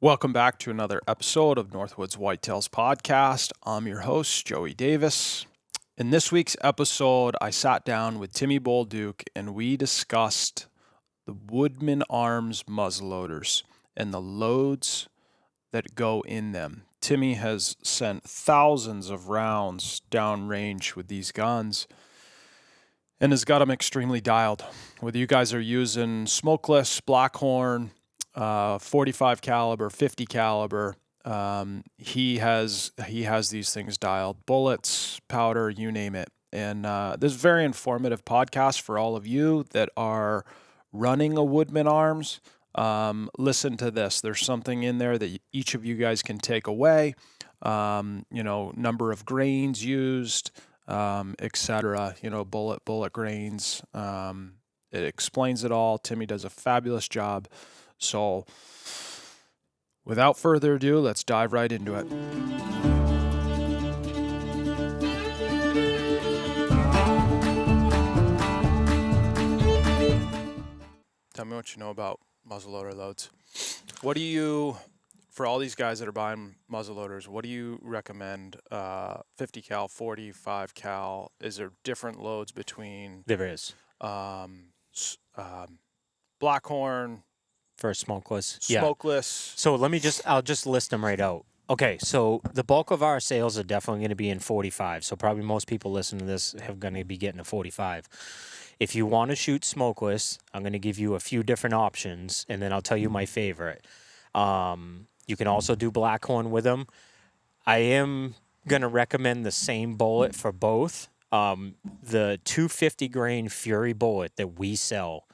Welcome back to another episode of Northwoods Whitetails Podcast. I'm your host, Joey Davis. In this week's episode, I sat down with Timmy Bolduc and we discussed the Woodman Arms Muzzleloaders and the loads that go in them. Timmy has sent thousands of rounds downrange with these guns and has got them extremely dialed. Whether you guys are using smokeless, blackhorn, 45 caliber, 50 caliber. He has these things dialed, bullets, powder, you name it. And this is a very informative podcast for all of you that are running a Woodman Arms. Listen to this. There's something in there that each of you guys can take away. Number of grains used, etc. Bullet grains. It explains it all. Timmy does a fabulous job. So, without further ado, let's dive right into it. Tell me what you know about muzzleloader loads. What do you, for all these guys that are buying muzzleloaders, what do you recommend? 50 cal, 45 cal? Is there different loads between? There is. Blackhorn. For smokeless. Smokeless. Yeah. So I'll just list them right out. Okay, so the bulk of our sales are definitely going to be in 45. So probably most people listening to this are going to be getting a 45. If you want to shoot smokeless, I'm going to give you a few different options, and then I'll tell you my favorite. You can also do blackhorn with them. I am going to recommend the same bullet for both. The 250 grain Fury bullet that we sell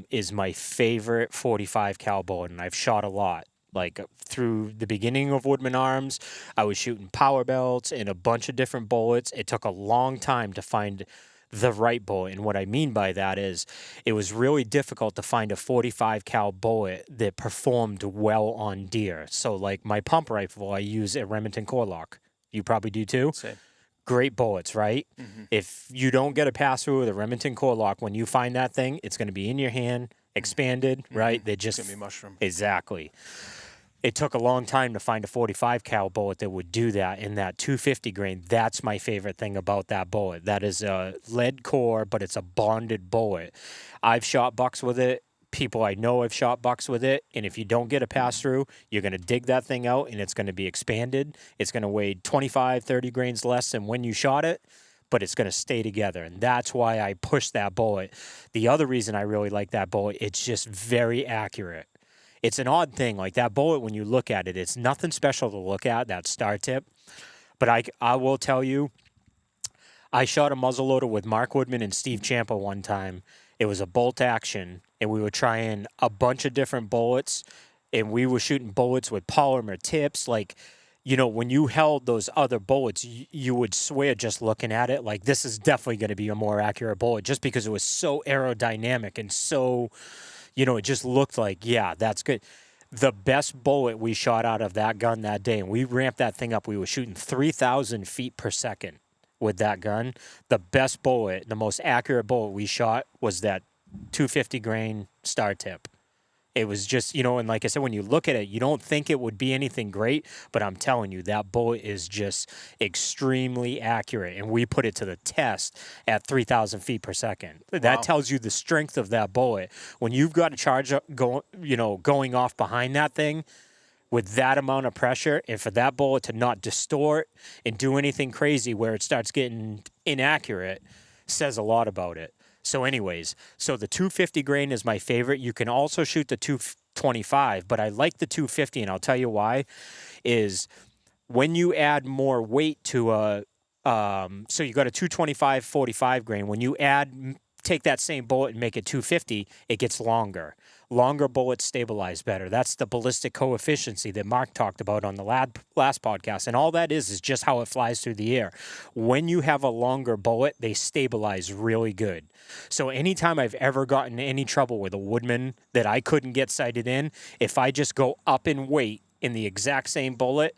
is my favorite 45 cal bullet, and I've shot a lot. Like through the beginning of Woodman Arms, I was shooting power belts and a bunch of different bullets. It took a long time to find the right bullet, and what I mean by that is it was really difficult to find a 45 cal bullet that performed well on deer. So like my pump rifle, I use a Remington Corlock. You probably do too? Same. Great bullets, right? Mm-hmm. If you don't get a pass through with a Remington Corlock, when you find that thing, it's going to be in your hand, expanded, right? They just it's going to be mushroom. Exactly. It took a long time to find a 45 cal bullet that would do that. In that 250 grain, that's my favorite thing about that bullet. That is a lead core, but it's a bonded bullet. I've shot bucks with it. People I know have shot bucks with it, and if you don't get a pass through, you're going to dig that thing out and it's going to be expanded. It's going to weigh 25, 30 grains less than when you shot it, but it's going to stay together, and that's why I push that bullet. The other reason I really like that bullet, it's just very accurate. It's an odd thing, like that bullet, when you look at it, it's nothing special to look at, that star tip, but I will tell you, I shot a muzzleloader with Mark Woodman and Steve Ciampa one time. It was a bolt action, and we were trying a bunch of different bullets, and we were shooting bullets with polymer tips. Like, when you held those other bullets, you would swear just looking at it, like this is definitely going to be a more accurate bullet just because it was so aerodynamic and so, it just looked like, yeah, that's good. The best bullet we shot out of that gun that day, and we ramped that thing up, we were shooting 3,000 feet per second. With that gun, the best bullet, the most accurate bullet we shot was that 250 grain star tip. It was just, and like I said, when you look at it, you don't think it would be anything great, but I'm telling you, that bullet is just extremely accurate, and we put it to the test at 3,000 feet per second. Wow. That tells you the strength of that bullet. When you've got a charge going off behind that thing, with that amount of pressure, and for that bullet to not distort and do anything crazy where it starts getting inaccurate, says a lot about it. So anyways, the 250 grain is my favorite. You can also shoot the 225, but I like the 250, and I'll tell you why, is when you add more weight to so you got a 225 45 grain, when you take that same bullet and make it 250, it gets longer. Longer bullets stabilize better. That's the ballistic coefficient that Mark talked about on the last podcast. And all that is just how it flies through the air. When you have a longer bullet, they stabilize really good. So anytime I've ever gotten any trouble with a Woodman that I couldn't get sighted in, if I just go up in weight in the exact same bullet,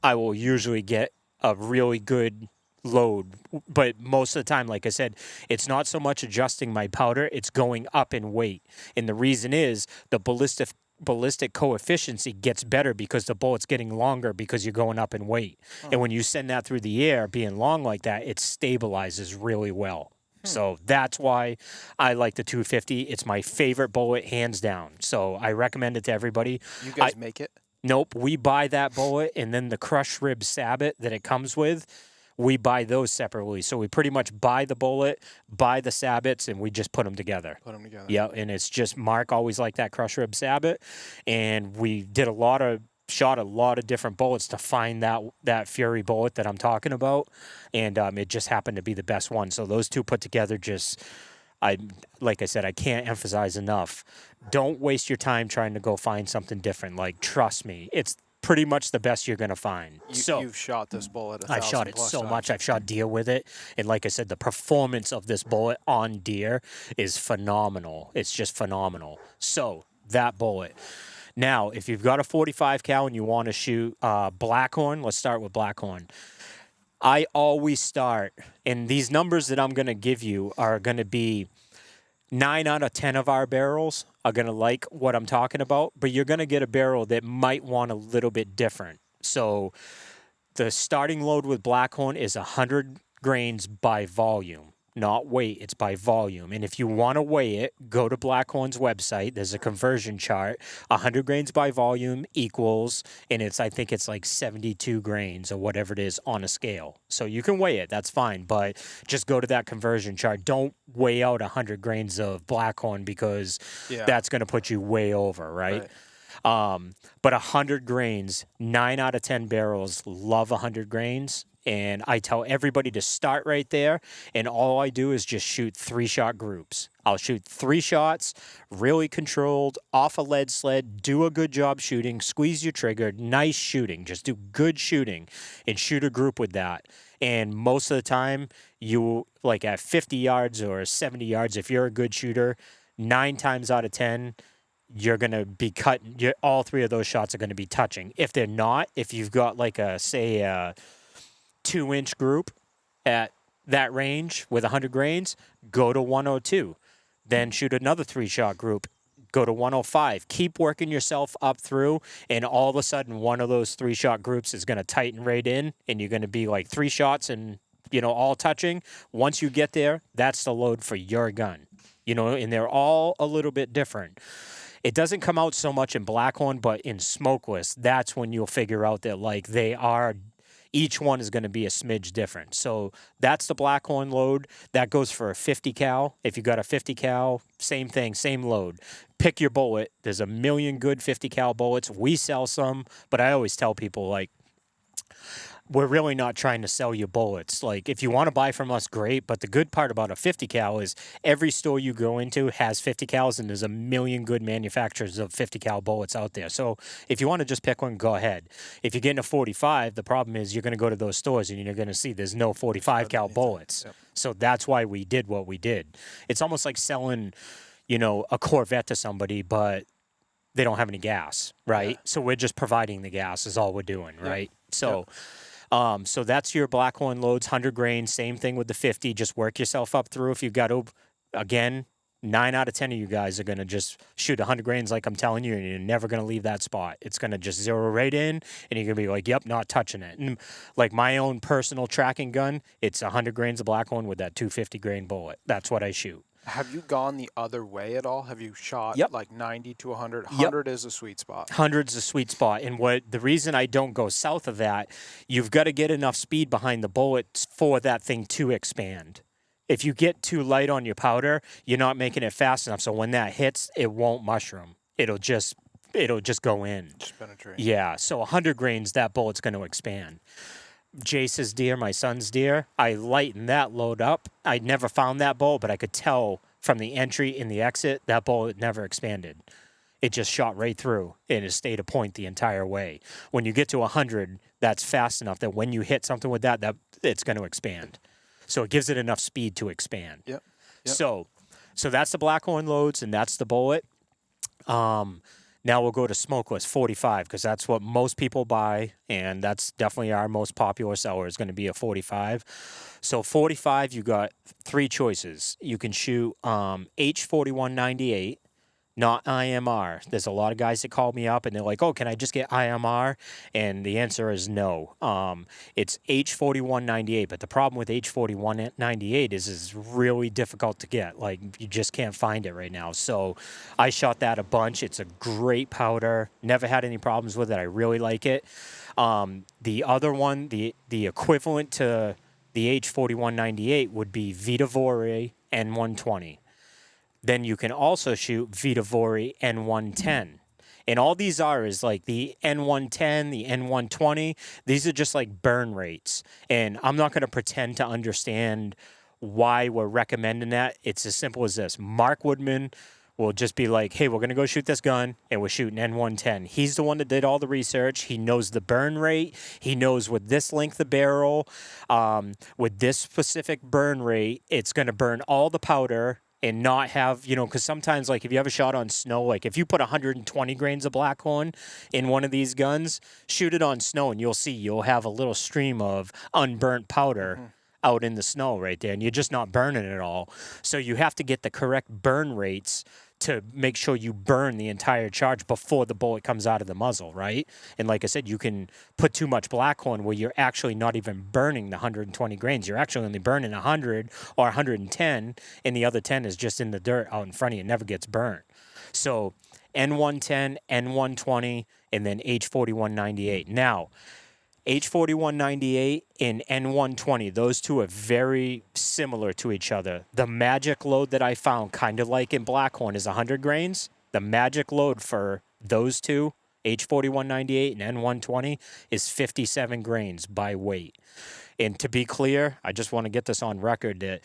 I will usually get a really good load. But most of the time, like I said, it's not so much adjusting my powder, it's going up in weight. And the reason is the ballistic ballistic coefficient gets better because the bullet's getting longer because you're going up in weight. And when you send that through the air, being long like that, it stabilizes really well. So that's why I like the 250. It's my favorite bullet, hands down. So I recommend it to everybody. You guys make it? Nope, we buy that bullet, and then the crushed rib sabot that it comes with, we buy those separately. So we pretty much buy the bullet, buy the sabots, and we just put them together. Yeah, and it's just, Mark always liked that crushed rib sabot, and we did shot a lot of different bullets to find that Fury bullet that I'm talking about, and it just happened to be the best one. So those two put together just... like I said, I can't emphasize enough. Don't waste your time trying to go find something different. Like, trust me, it's pretty much the best you're going to find. You've shot this bullet 1,000 I've shot it so times. much. I've shot deer with it. And like I said, the performance of this bullet on deer is phenomenal. It's just phenomenal. So, that bullet. Now, if you've got a 45 cal and you want to shoot Blackhorn, let's start with Blackhorn. I always start, and these numbers that I'm going to give you are going to be 9 out of 10 of our barrels are going to like what I'm talking about, but you're going to get a barrel that might want a little bit different. So the starting load with Blackhorn is 100 grains by volume, not weight. It's by volume. And if you want to weigh it, go to Blackhorn's website. There's a conversion chart. 100 grains by volume equals, and I think it's like 72 grains or whatever it is on a scale. So you can weigh it. That's fine. But just go to that conversion chart. Don't weigh out 100 grains of Blackhorn because that's going to put you way over, right? But 100 grains, 9 out of 10 barrels love 100 grains. And I tell everybody to start right there, and all I do is just shoot 3-shot groups. I'll shoot 3 shots, really controlled, off a lead sled, do a good job shooting, squeeze your trigger, nice shooting, just do good shooting, and shoot a group with that. And most of the time, you, like at 50 yards or 70 yards, if you're a good shooter, 9 times out of 10, you're going to be cutting, all 3 of those shots are going to be touching. If they're not, if you've got like a 2-inch group at that range with 100 grains, go to 102. Then shoot another 3-shot group, go to 105. Keep working yourself up through, and all of a sudden one of those 3-shot groups is going to tighten right in, and you're going to be like 3 shots and, all touching. Once you get there, that's the load for your gun. And they're all a little bit different. It doesn't come out so much in Blackhorn, but in smokeless, that's when you'll figure out that like they are... Each one is going to be a smidge different. So that's the Blackhorn load. That goes for a 50 cal. If you got a 50 cal, same thing, same load. Pick your bullet. There's a million good 50 cal bullets. We sell some, but I always tell people, like, we're really not trying to sell you bullets. Like, if you want to buy from us, great. But the good part about a 50 cal is every store you go into has 50 cals, and there's a million good manufacturers of 50 cal bullets out there. So if you want to just pick one, go ahead. If you're getting a 45, the problem is you're going to go to those stores and you're going to see there's no 45 cal bullets. Yep. So that's why we did what we did. It's almost like selling, a Corvette to somebody, but they don't have any gas, right? Yeah. So we're just providing the gas is all we're doing, right? Yep. So... Yep. So that's your Blackhorn loads, 100 grains, same thing with the 50. Just work yourself up through. If you've got to, again, 9 out of 10 of you guys are going to just shoot 100 grains like I'm telling you, and you're never going to leave that spot. It's going to just zero right in, and you're going to be like, yep, not touching it. And like my own personal tracking gun, it's 100 grains of Blackhorn with that 250 grain bullet. That's what I shoot. Have you gone the other way at all? Have you shot like 90 to 100? 100 is a sweet spot. 100's a sweet spot. And the reason I don't go south of that, you've got to get enough speed behind the bullets for that thing to expand. If you get too light on your powder, you're not making it fast enough. So when that hits, it won't mushroom. It'll just go in. Just penetrate. Yeah. So 100 grains, that bullet's going to expand. Jace's deer, my son's deer, I lightened that load up. I never found that bullet, but I could tell from the entry and the exit, that bullet never expanded. It just shot right through, and it stayed a point the entire way. When you get to 100, that's fast enough that when you hit something with that it's going to expand. So it gives it enough speed to expand. Yep. So that's the Blackhorn loads, and that's the bullet. Now we'll go to smokeless 45 because that's what most people buy, and that's definitely our most popular seller is going to be a 45. So 45, you got 3 choices. You can shoot H4198. not IMR. There's a lot of guys that call me up and they're like, oh, can I just get IMR? And the answer is no. It's H4198, but the problem with H4198 is it's really difficult to get. Like, you just can't find it right now. So I shot that a bunch. It's a great powder. Never had any problems with it. I really like it. The other one, the equivalent to the H4198 would be Vitavore N120. Then you can also shoot Vitavore N110. And all these are is like the N110, the N120. These are just like burn rates. And I'm not going to pretend to understand why we're recommending that. It's as simple as this. Mark Woodman will just be like, hey, we're going to go shoot this gun, and we're shooting N110. He's the one that did all the research. He knows the burn rate. He knows with this length of barrel, with this specific burn rate, it's going to burn all the powder and not have, because sometimes, like, if you have a shot on snow, like if you put 120 grains of black horn in one of these guns, shoot it on snow, and you'll have a little stream of unburnt powder out in the snow right there, and you're just not burning it all. So you have to get the correct burn rates to make sure you burn the entire charge before the bullet comes out of the muzzle, right? And like I said, you can put too much black horn where you're actually not even burning the 120 grains. You're actually only burning 100 or 110, and the other 10 is just in the dirt out in front of you. It never gets burned. So N110, N120, and then H4198. Now, H4198 and N120, those two are very similar to each other. The magic load that I found, kind of like in Blackhorn, is 100 grains. The magic load for those two, H4198 and N120, is 57 grains by weight. And to be clear, I just want to get this on record that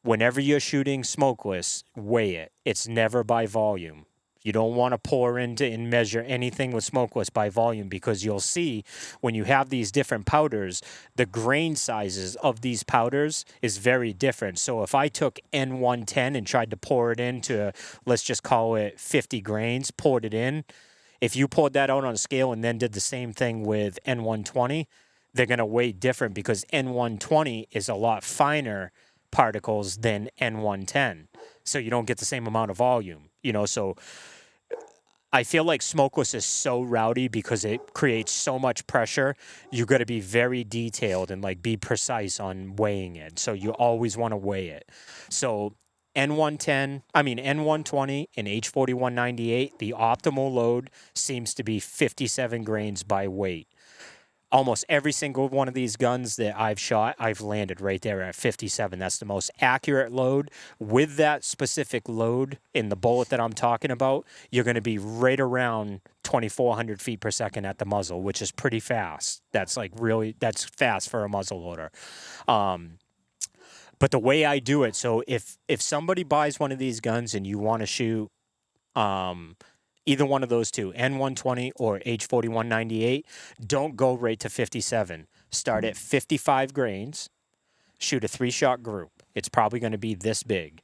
whenever you're shooting smokeless, weigh it. It's never by volume. You don't want to pour into and measure anything with smokeless by volume, because you'll see when you have these different powders, the grain sizes of these powders is very different. So if I took N110 and tried to pour it into, let's just call it 50 grains, poured it in, if you poured that out on a scale and then did the same thing with N120, they're going to weigh different, because N120 is a lot finer particles than N110. So you don't get the same amount of volume, so I feel like smokeless is so rowdy because it creates so much pressure. You got to be very detailed and like be precise on weighing it. So you always want to weigh it. So N120 and H4198, the optimal load seems to be 57 grains by weight. Almost every single one of these guns that I've shot, I've landed right there at 57. That's the most accurate load. With that specific load in the bullet that I'm talking about, you're going to be right around 2,400 feet per second at the muzzle, which is pretty fast. That's fast for a muzzleloader. But the way I do it, so if somebody buys one of these guns and you want to shoot either one of those two, N120 or H4198, don't go right to 57. Start at 55 grains, shoot a 3-shot group. It's probably going to be this big.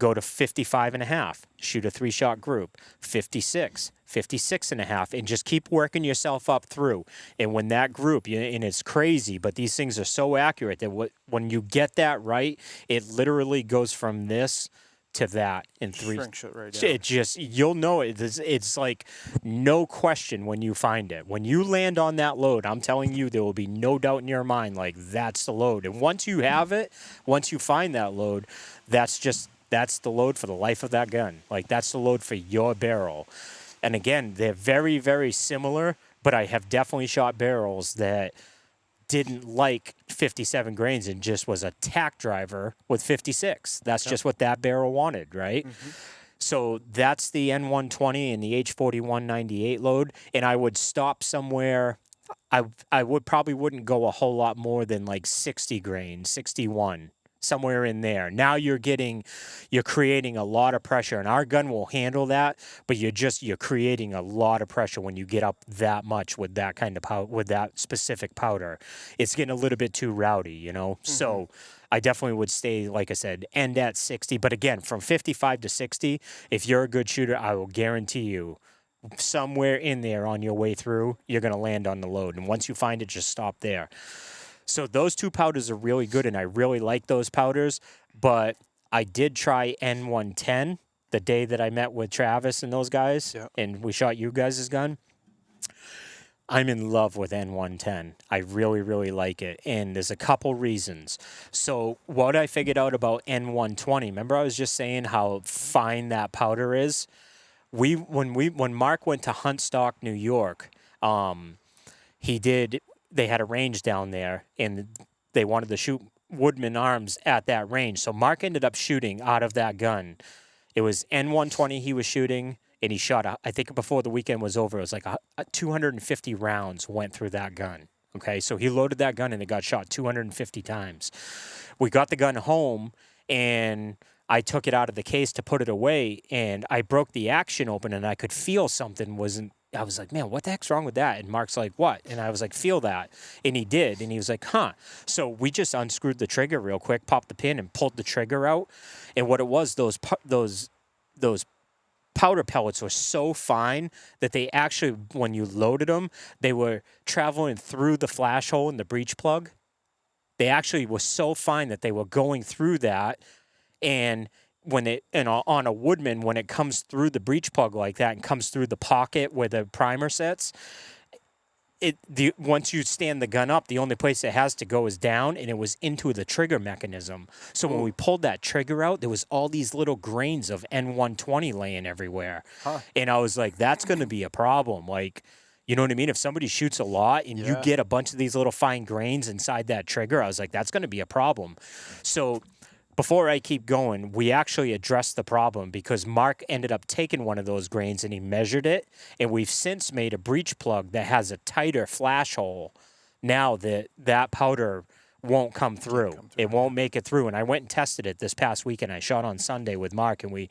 Go to 55 and a half, shoot a 3-shot group, 56, 56 and a half, and just keep working yourself up through. And when that group, and it's crazy, but these things are so accurate that when you get that right, it literally goes from this to that in 3. Shrinks it right down. It just, you'll know it. It's like no question when you find it. When you land on that load, I'm telling you, there will be no doubt in your mind, like, that's the load. And once you have it, once you find that load, that's the load for the life of that gun. Like, that's the load for your barrel. And again, they're very, very similar, but I have definitely shot barrels that didn't like 57 grains and just was a tack driver with 56. That's just what that barrel wanted, right? Mm-hmm. So that's the N120 and the H4198 load. And I would stop somewhere. I wouldn't go a whole lot more than like 60 grains, 61. Somewhere in there. Now you're creating a lot of pressure, and our gun will handle that, but you're creating a lot of pressure when you get up that much with that kind of powder, with that specific powder. It's getting a little bit too rowdy, Mm-hmm. So I definitely would stay, like I said, end at 60. But again, from 55 to 60, if you're a good shooter, I will guarantee you somewhere in there on your way through, you're going to land on the load. And once you find it, just stop there. So those two powders are really good, and I really like those powders. But I did try N110. the day that I met with Travis and those guys, Yeah. and we shot you guys' gun. I'm in love with N110. I really, really like it. And there's a couple reasons. So what I figured out about N120, remember I was just saying how fine that powder is? When Mark went to Huntstock, New York, they had a range down there and they wanted to shoot Woodman Arms at that range. So Mark ended up shooting out of that gun. It was N120 he was shooting, and he shot, I think before the weekend was over, it was like 250 rounds went through that gun. Okay, so he loaded that gun and it got shot 250 times. We got the gun home, and I took it out of the case to put it away, and I broke the action open, and I could feel something wasn't. I was like, man, what the heck's wrong with that? And Mark's like, what? And I was like, feel that. And he did. And he was like, huh. So we just unscrewed the trigger real quick, popped the pin, and pulled the trigger out. And what it was, those powder pellets were so fine that they actually, when you loaded them, they were traveling through the flash hole in the breech plug. They actually were so fine that they were going through that. And on a Woodman, when it comes through the breech plug like that and comes through the pocket where the primer sits, once you stand the gun up, the only place it has to go is down, and it was into the trigger mechanism. So when we pulled that trigger out, there was all these little grains of N120 laying everywhere. Huh. And I was like, that's going to be a problem. Like, you know what I mean? If somebody shoots a lot and you get a bunch of these little fine grains inside that trigger, I was like, that's going to be a problem. So before I keep going, we actually addressed the problem because Mark ended up taking one of those grains and he measured it, and we've since made a breech plug that has a tighter flash hole. Now that powder won't come through. It won't make it through. And I went and tested it this past weekend. I shot on Sunday with Mark, and we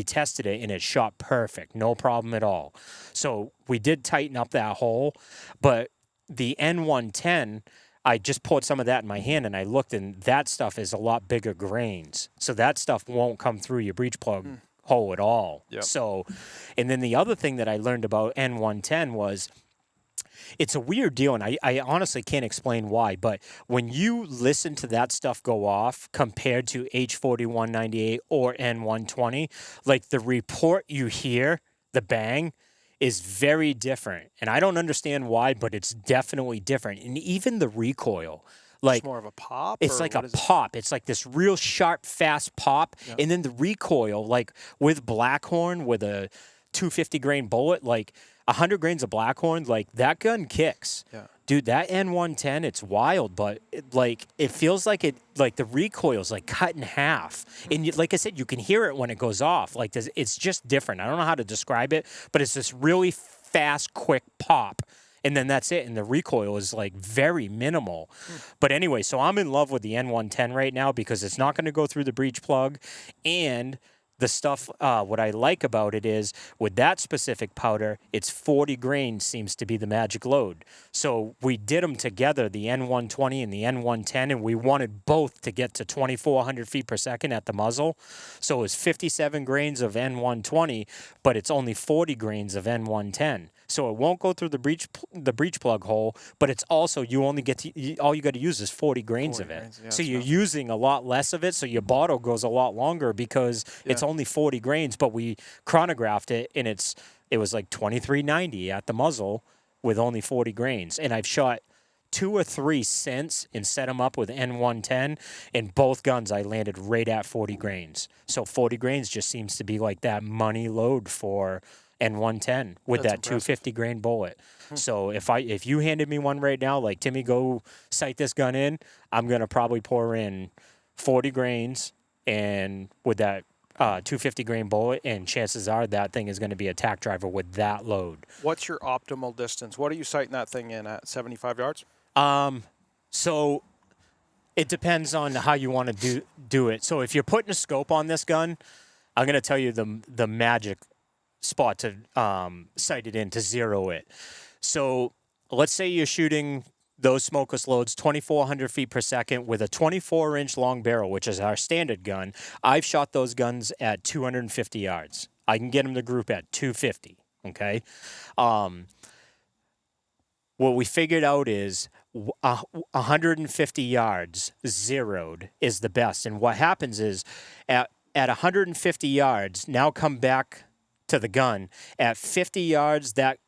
tested it, and it shot perfect. No problem at all. So we did tighten up that hole, but the N110, I just poured some of that in my hand, and I looked, and that stuff is a lot bigger grains. So that stuff won't come through your breech plug hole at all. Yep. So, and then the other thing that I learned about N110 was it's a weird deal, and I honestly can't explain why, but when you listen to that stuff go off compared to H4198 or N120, like the report you hear, the bang, is very different. And I don't understand why, but it's definitely different. And even the recoil, like, it's more of a pop? It's like a pop. It's like this real sharp, fast pop. Yep. And then the recoil, like with Blackhorn, with a 250 grain bullet, like 100 grains of Blackhorn, like that gun kicks. Yeah. Dude, that N110, it's wild, but it feels like the recoil's like cut in half. And like I said, you can hear it when it goes off. Like it's just different. I don't know how to describe it, but it's this really fast, quick pop. And then that's it. And the recoil is like very minimal. But anyway, so I'm in love with the N110 right now because it's not going to go through the breech plug. And the stuff, what I like about it is with that specific powder, it's 40 grains seems to be the magic load. So we did them together, the N120 and the N110, and we wanted both to get to 2,400 feet per second at the muzzle. So it was 57 grains of N120, but it's only 40 grains of N110. So it won't go through the breech plug hole, but it's also all you got to use is 40 grains of it. Yeah, so you're using a lot less of it, so your bottle goes a lot longer because it's only 40 grains. But we chronographed it, and it was like 2390 at the muzzle with only 40 grains. And I've shot 2 or 3 since and set them up with N110, and both guns I landed right at 40 grains. So 40 grains just seems to be like that money load for N110 with that 250 grain bullet. So if you handed me one right now, like, Timmy, go sight this gun in, I'm going to probably pour in 40 grains and with that 250 grain bullet, and chances are that thing is going to be a tack driver with that load. What's your optimal distance? What are you sighting that thing in at, 75 yards? So it depends on how you want to do it. So if you're putting a scope on this gun, I'm going to tell you the magic spot to sight it in, to zero it. So let's say you're shooting those smokeless loads 2,400 feet per second with a 24-inch long barrel, which is our standard gun. I've shot those guns at 250 yards. I can get them to group at 250, okay? What we figured out is 150 yards zeroed is the best. And what happens is at at 150 yards, now come back to the gun. At 50 yards, that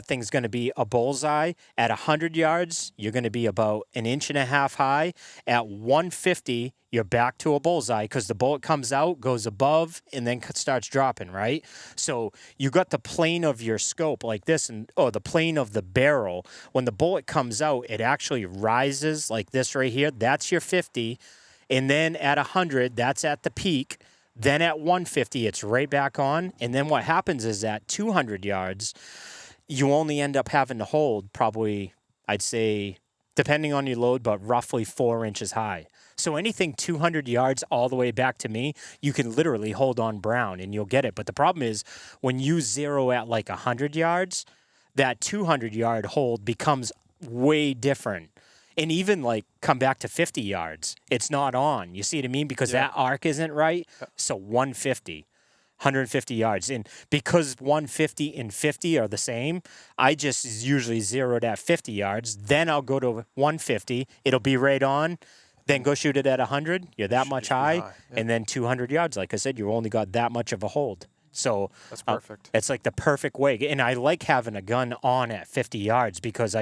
thing's going to be a bullseye. At 100 yards, you're going to be about 1.5 inches high. At 150, you're back to a bullseye because the bullet comes out, goes above, and then starts dropping, right? So you got the plane of your scope like this, or the plane of the barrel. When the bullet comes out, it actually rises like this right here. That's your 50. And then at 100, that's at the peak. Then at 150, it's right back on. And then what happens is at 200 yards, you only end up having to hold probably, I'd say, depending on your load, but roughly 4 inches high. So anything 200 yards all the way back to me, you can literally hold on brown and you'll get it. But the problem is when you zero at like 100 yards, that 200-yard hold becomes way different. And even like come back to 50 yards, it's not on. You see what I mean? Because that arc isn't right. So 150 yards. And because 150 and 50 are the same, I just usually zeroed at 50 yards. Then I'll go to 150. It'll be right on. Then go shoot it at 100. You're that much high. Yeah. And then 200 yards. Like I said, you only got that much of a hold. So that's perfect. It's like the perfect way. And I like having a gun on at 50 yards because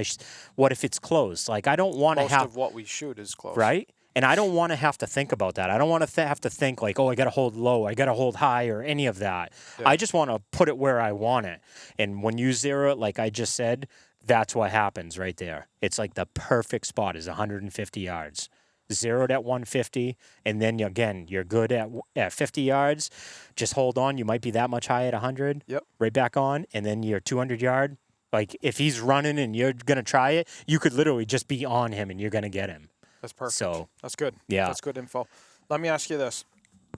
what if it's closed? Like I don't want to have. Most of what we shoot is close. Right? And I don't want to have to think about that. I don't want to have to think like, oh, I got to hold low, I got to hold high, or any of that. Yeah. I just want to put it where I want it. And when you zero it, like I just said, that's what happens right there. It's like the perfect spot is 150 yards. Zeroed at 150, and then again, you're good at 50 yards. Just hold on. You might be that much high at 100. Yep. Right back on, and then you're 200 yard. Like if he's running and you're gonna try it, you could literally just be on him and you're gonna get him. That's perfect. So that's good. Yeah, that's good info. Let me ask you this: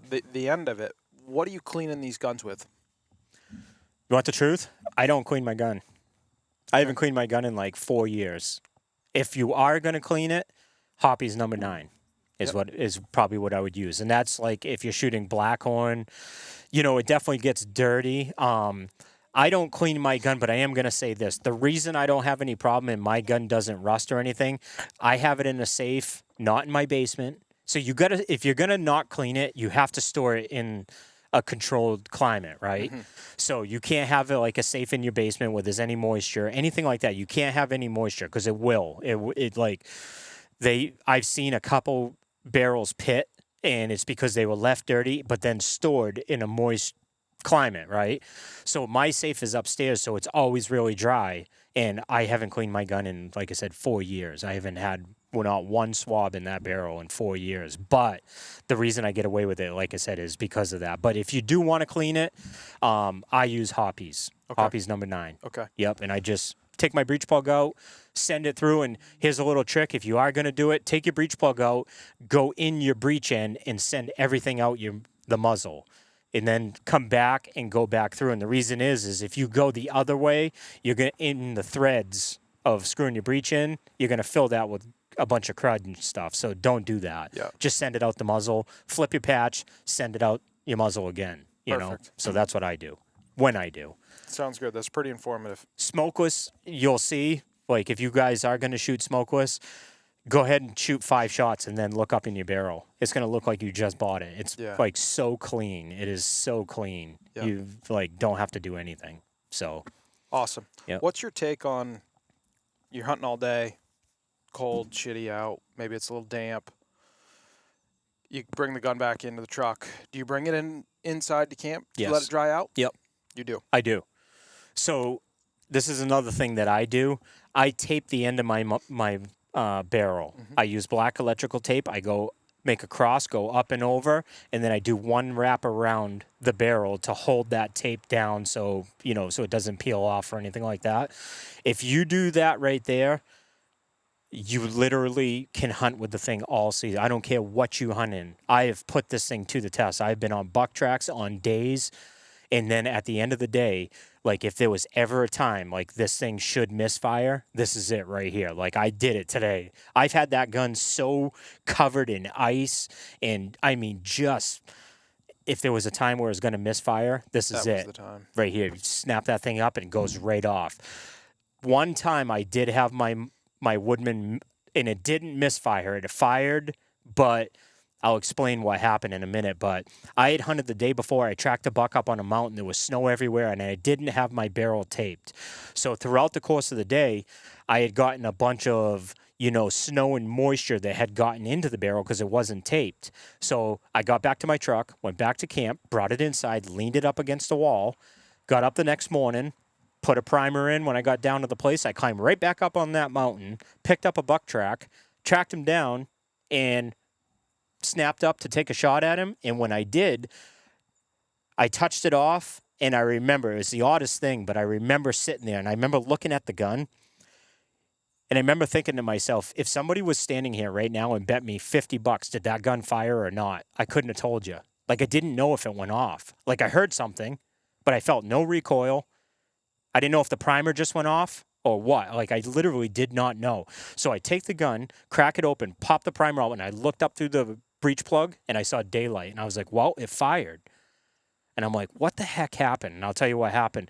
the end of it. What are you cleaning these guns with? You want the truth? I don't clean my gun. I haven't cleaned my gun in like 4 years. If you are gonna clean it, Hoppy's number 9 is probably what I would use, and that's like if you're shooting Blackhorn, it definitely gets dirty. I don't clean my gun, but I am going to say this. The reason I don't have any problem and my gun doesn't rust or anything, I have it in a safe, not in my basement. So if you're going to not clean it, you have to store it in a controlled climate, right? Mm-hmm. So you can't have it like a safe in your basement where there's any moisture, anything like that. You can't have any moisture because it will. I've seen a couple barrels pit, and it's because they were left dirty, but then stored in a moist climate, right? So my safe is upstairs, so it's always really dry, and I haven't cleaned my gun in, like I said, 4 years. I haven't had not one swab in that barrel in 4 years, but the reason I get away with it, like I said, is because of that. But if you do want to clean it, I use Hoppy's. Okay. Hoppy's number 9. Okay. Yep, and I just take my breech plug out, send it through, and here's a little trick. If you are going to do it, take your breech plug out, go in your breech end, and send everything out the muzzle. And then come back and go back through. And the reason is if you go the other way, you're going to, in the threads of screwing your breech in, you're going to fill that with a bunch of crud and stuff. So don't do that. Yeah. Just send it out the muzzle, flip your patch, send it out your muzzle again. Perfect. So that's what I do when I do. Sounds good. That's pretty informative. Smokeless, you'll see. Like if you guys are going to shoot smokeless, go ahead and shoot 5 shots and then look up in your barrel. It's going to look like you just bought it. It's like so clean. It is so clean. Yeah. You don't have to do anything. So awesome. Yep. What's your take on you're hunting all day, cold, shitty out, maybe it's a little damp. You bring the gun back into the truck. Do you bring it inside to camp? Yes. You let it dry out? Yep. You do? I do. So this is another thing that I do. I tape the end of my barrel. Mm-hmm. I use black electrical tape. I go make a cross, go up and over, and then I do one wrap around the barrel to hold that tape down so it doesn't peel off or anything like that. If you do that right there, you literally can hunt with the thing all season. I don't care what you hunt in. I have put this thing to the test. I've been on buck tracks on days, and then at the end of the day, like if there was ever a time like this thing should misfire, this is it right here. Like I did it today. I've had that gun so covered in ice, and I mean just if there was a time where it was going to misfire, this is it. That was the time. Right here. You snap that thing up and it goes right off. One time I did have my Woodman, and it didn't misfire. It fired, but I'll explain what happened in a minute, but I had hunted the day before. I tracked a buck up on a mountain. There was snow everywhere, and I didn't have my barrel taped. So throughout the course of the day, I had gotten a bunch of, snow and moisture that had gotten into the barrel because it wasn't taped. So I got back to my truck, went back to camp, brought it inside, leaned it up against the wall, got up the next morning, put a primer in. When I got down to the place, I climbed right back up on that mountain, picked up a buck track, tracked him down, and snapped up to take a shot at him. And when I did, I touched it off, and I remember, it was the oddest thing, but I remember sitting there, and I remember looking at the gun, and I remember thinking to myself, if somebody was standing here right now and bet me $50, did that gun fire or not? I couldn't have told you. Like, I didn't know if it went off. Like, I heard something, but I felt no recoil. I didn't know if the primer just went off or what. Like, I literally did not know. So I take the gun, crack it open, pop the primer out, and I looked up through the breech plug, and I saw daylight. And I was like, well, it fired. And I'm like, what the heck happened? And I'll tell you what happened.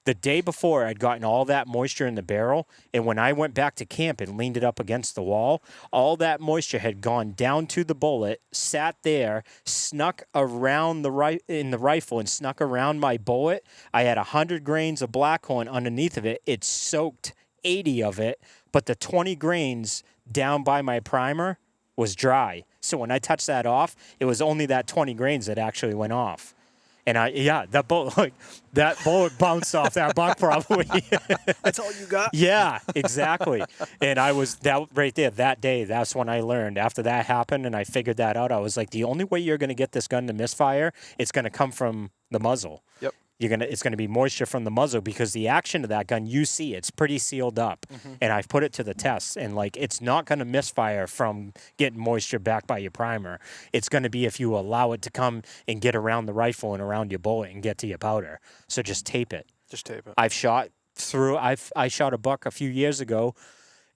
The day before, I'd gotten all that moisture in the barrel, and when I went back to camp and leaned it up against the wall, all that moisture had gone down to the bullet, sat there, snuck around in the rifle and snuck around my bullet. I had 100 grains of blackhorn underneath of it. It soaked 80 of it, but the 20 grains down by my primer was dry. So when I touched that off, it was only that 20 grains that actually went off. And that bullet bounced off that buck probably. That's all you got? Yeah, exactly. And I was that right there that day. That's when I learned. After that happened, and I figured that out. I was like, the only way you're going to get this gun to misfire, it's going to come from the muzzle. Yep. It's going to be moisture from the muzzle, because the action of that gun, you see, it's pretty sealed up. Mm-hmm. And I've put it to the test, and it's not going to misfire from getting moisture back by your primer. It's going to be if you allow it to come and get around the rifle and around your bullet and get to your powder. So just tape it. Just tape it. I shot a buck a few years ago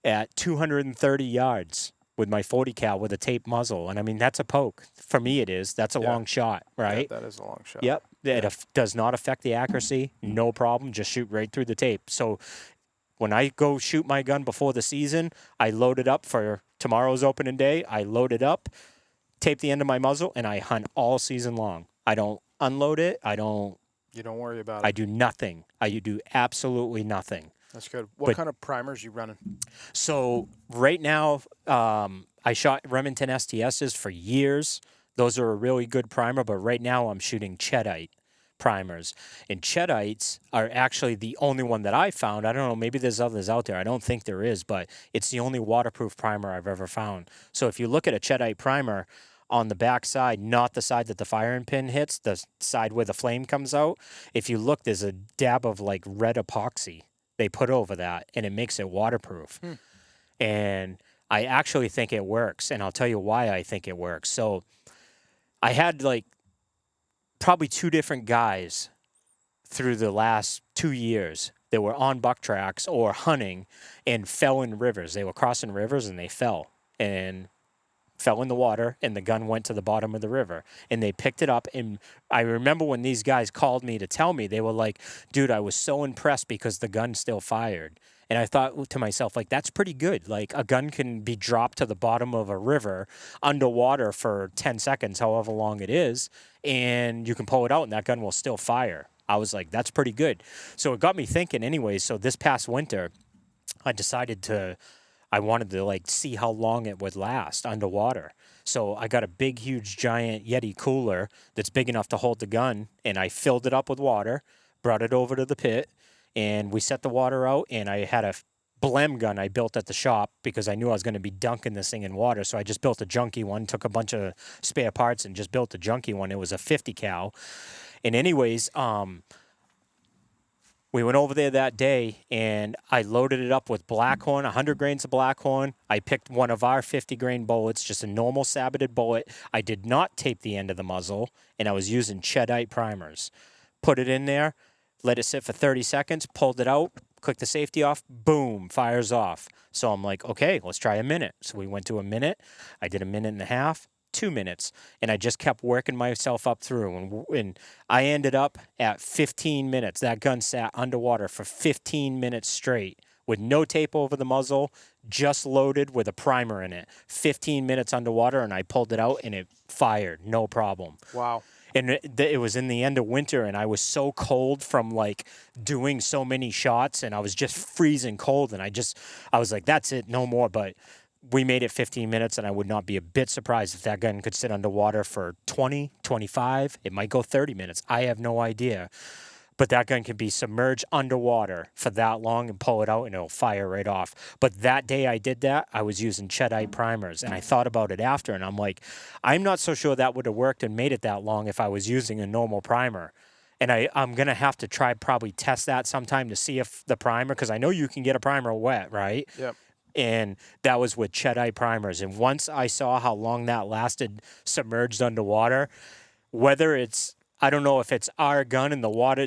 at 230 yards with my 40 cal with a taped muzzle. And I mean, that's a poke. For me, it is. That's a long shot, right? Yeah, that is a long shot. Yep. It does not affect the accuracy. No problem. Just shoot right through the tape. So when I go shoot my gun before the season, I load it up for tomorrow's opening day. I load it up, tape the end of my muzzle, and I hunt all season long. I don't unload it. You don't worry about it. I do nothing. I do absolutely nothing. That's good. What kind of primers you running? So right now, I shot Remington STSs for years. Those are a really good primer, but right now I'm shooting Cheddite primers. And Cheddites are actually the only one that I found. I don't know, maybe there's others out there. I don't think there is, but it's the only waterproof primer I've ever found. So if you look at a Cheddite primer on the back side, not the side that the firing pin hits, the side where the flame comes out, if you look, there's a dab of red epoxy they put over that, and it makes it waterproof. And I actually think it works, and I'll tell you why I think it works. So I had probably two different guys through the last 2 years that were on buck tracks or hunting and fell in rivers. They were crossing rivers and they fell in the water, and the gun went to the bottom of the river, and they picked it up. And I remember when these guys called me to tell me, they were like, dude, I was so impressed because the gun still fired. And I thought to myself, that's pretty good. A gun can be dropped to the bottom of a river underwater for 10 seconds, however long it is, and you can pull it out and that gun will still fire. I was like, that's pretty good. So it got me thinking anyways. So this past winter, I wanted to see how long it would last underwater. So I got a big, huge, giant Yeti cooler that's big enough to hold the gun, and I filled it up with water, brought it over to the pit, and we set the water out, and I had a blem gun I built at the shop because I knew I was going to be dunking this thing in water. So I just built a junky one, took a bunch of spare parts and just built a junky one. It was a 50 cal. And anyways, we went over there that day, and I loaded it up with blackhorn, 100 grains of blackhorn. I picked one of our 50 grain bullets, just a normal saboted bullet. I did not tape the end of the muzzle, and I was using Cheddite primers. Put it in there, let it sit for 30 seconds, pulled it out, clicked the safety off, boom, fires off. So I'm like, okay, let's try a minute. So we went to a minute. I did a minute and a half, 2 minutes, and I just kept working myself up through. And I ended up at 15 minutes. That gun sat underwater for 15 minutes straight with no tape over the muzzle, just loaded with a primer in it. 15 minutes underwater, and I pulled it out, and it fired, no problem. Wow. And it was in the end of winter, and I was so cold from like doing so many shots, and I was just freezing cold, and I was like, that's it, no more. But we made it 15 minutes, and I would not be a bit surprised if that gun could sit underwater for 20, 25. It might go 30 minutes. I have no idea. But that gun can be submerged underwater for that long and pull it out, and it'll fire right off. But that day I did that, I was using Cheddite primers, and I thought about it after, and I'm like, I'm not so sure that would have worked and made it that long if I was using a normal primer. And I'm going to have to probably test that sometime to see if the primer, because I know you can get a primer wet, right? Yep. And that was with Cheddite primers. And once I saw how long that lasted submerged underwater, whether it's, I don't know if it's our gun and the water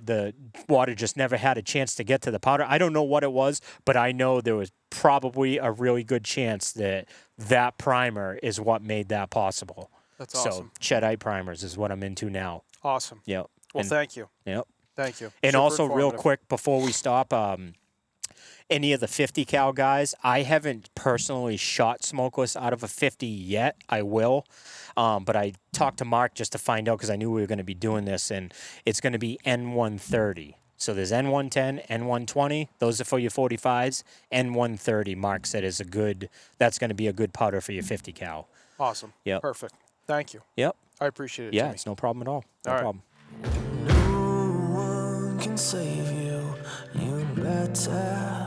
just never had a chance to get to the powder. I don't know what it was, but I know there was probably a really good chance that that primer is what made that possible. That's awesome. So Cheddite primers is what I'm into now. Awesome. Yep. Well, thank you. Yep. Thank you. And Super also, real informative. quick before we stop, any of the 50 cal guys, I haven't personally shot smokeless out of a 50 yet. I will. But I talked to Mark just to find out because I knew we were going to be doing this, and it's going to be N130. So there's N110, N120. Those are for your 45s. N130, Mark said, that's going to be a good powder for your 50 cal. Awesome. Yep. Perfect. Thank you. Yep. I appreciate it. Yeah, Timmy. it's no problem at all. No All right. problem. No one can save you. You better